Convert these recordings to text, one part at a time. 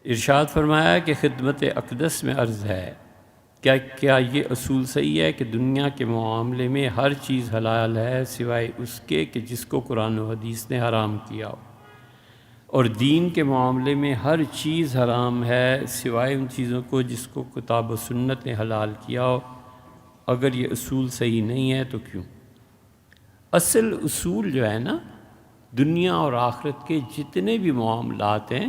ارشاد فرمایا کہ خدمت اقدس میں عرض ہے کیا یہ اصول صحیح ہے کہ دنیا کے معاملے میں ہر چیز حلال ہے سوائے اس کے کہ جس کو قرآن و حدیث نے حرام کیا ہو، اور دین کے معاملے میں ہر چیز حرام ہے سوائے ان چیزوں کو جس کو کتاب و سنت نے حلال کیا ہو؟ اگر یہ اصول صحیح نہیں ہے تو کیوں؟ اصل اصول جو ہے نا، دنیا اور آخرت کے جتنے بھی معاملات ہیں،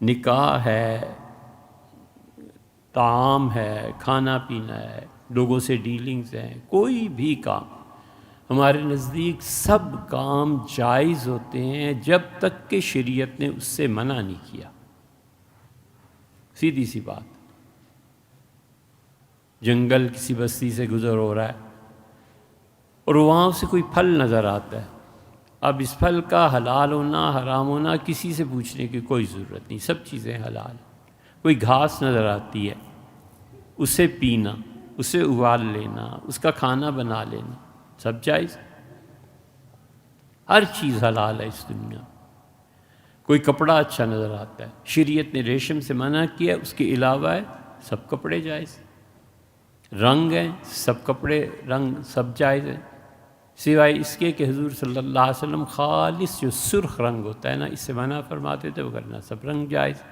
نکاح ہے، طعام ہے، کھانا پینا ہے، لوگوں سے ڈیلنگز ہیں، کوئی بھی کام ہمارے نزدیک سب کام جائز ہوتے ہیں جب تک کہ شریعت نے اس سے منع نہیں کیا۔ سیدھی سی بات۔ جنگل کسی بستی سے گزر ہو رہا ہے اور وہاں سے کوئی پھل نظر آتا ہے، اب اس پھل کا حلال ہونا حرام ہونا کسی سے پوچھنے کی کوئی ضرورت نہیں، سب چیزیں حلال۔ کوئی گھاس نظر آتی ہے، اسے پینا، اسے ابال لینا، اس کا کھانا بنا لینا، سب جائز۔ ہر چیز حلال ہے اس دنیا۔ کوئی کپڑا اچھا نظر آتا ہے، شریعت نے ریشم سے منع کیا، اس کے علاوہ ہے سب کپڑے جائز۔ رنگ ہیں، سب کپڑے رنگ سب جائز ہیں، سوائے اس کے کہ حضور صلی اللہ علیہ وسلم خالص جو سرخ رنگ ہوتا ہے نا، اس سے منع فرماتے تھے، وگرنہ سب رنگ جائز۔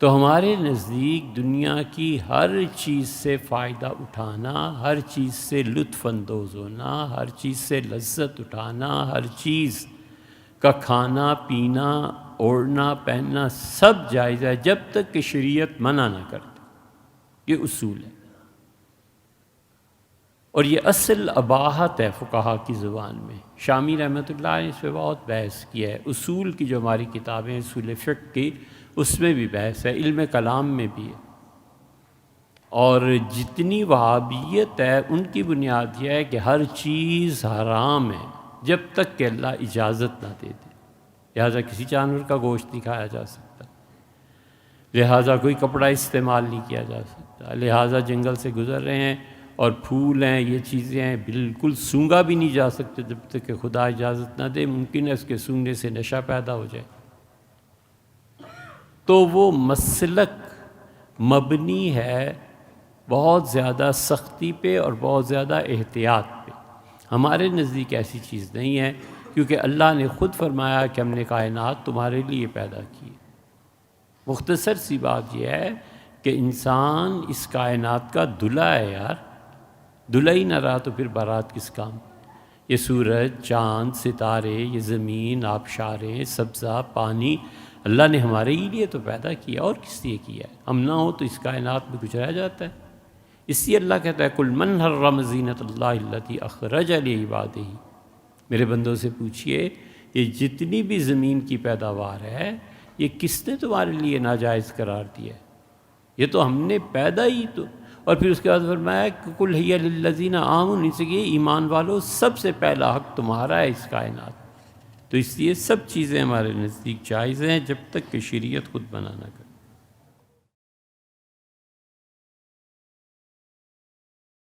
تو ہمارے نزدیک دنیا کی ہر چیز سے فائدہ اٹھانا، ہر چیز سے لطف اندوز ہونا، ہر چیز سے لذت اٹھانا، ہر چیز کا کھانا پینا اوڑھنا پہننا سب جائز ہے جب تک کہ شریعت منع نہ کرتی۔ یہ اصول ہے، اور یہ اصل اباحت ہے فقہا کی زبان میں۔ شامی رحمۃ اللہ نے اس پہ بہت بحث کیا ہے۔ اصول کی جو ہماری کتابیں ہیں، اصول فقہ کی، اس میں بھی بحث ہے، علم کلام میں بھی ہے۔ اور جتنی وہابیت ہے ان کی بنیاد یہ ہے کہ ہر چیز حرام ہے جب تک کہ اللہ اجازت نہ دے دے، لہٰذا کسی جانور کا گوشت نہیں کھایا جا سکتا، لہٰذا کوئی کپڑا استعمال نہیں کیا جا سکتا، لہٰذا جنگل سے گزر رہے ہیں اور پھول ہیں، یہ چیزیں ہیں، بالکل سونگا بھی نہیں جا سکتے جب تک کہ خدا اجازت نہ دے، ممکن ہے اس کے سونگنے سے نشہ پیدا ہو جائے۔ تو وہ مسلک مبنی ہے بہت زیادہ سختی پہ اور بہت زیادہ احتیاط پہ۔ ہمارے نزدیک ایسی چیز نہیں ہے، کیونکہ اللہ نے خود فرمایا کہ ہم نے کائنات تمہارے لیے پیدا کی۔ مختصر سی بات یہ ہے کہ انسان اس کائنات کا دلہا ہے یار، دلہا ہی نہ رہا تو پھر بارات کس کام؟ یہ سورج، چاند، ستارے، یہ زمین، آبشاریں، سبزہ، پانی اللہ نے ہمارے ہی لیے تو پیدا کیا، اور کس لیے کیا ہے؟ ہم نہ ہو تو اس کائنات میں کچھ رہ جاتا ہے۔ اس لیے اللہ کہتا ہے قُلْ مَنْ حَرَّمَ زِینَةَ اللَّهِ الَّتِي أَخْرَجَ لِعِبَادِهِ، میرے بندوں سے پوچھئے یہ جتنی بھی زمین کی پیداوار ہے، یہ کس نے تمہارے لیے ناجائز قرار دیا ہے؟ یہ تو ہم نے پیدا ہی تو۔ اور پھر اس کے بعد فرمایا کہ قُلْ هِيَ لِلَّذِينَ آمَنُوا، ان سے کہ ایمان والو سب سے پہلا حق تمہارا ہے اس کائنات۔ تو اس لیے سب چیزیں ہمارے نزدیک جائز ہیں جب تک کہ شریعت خود منع نہ کرے۔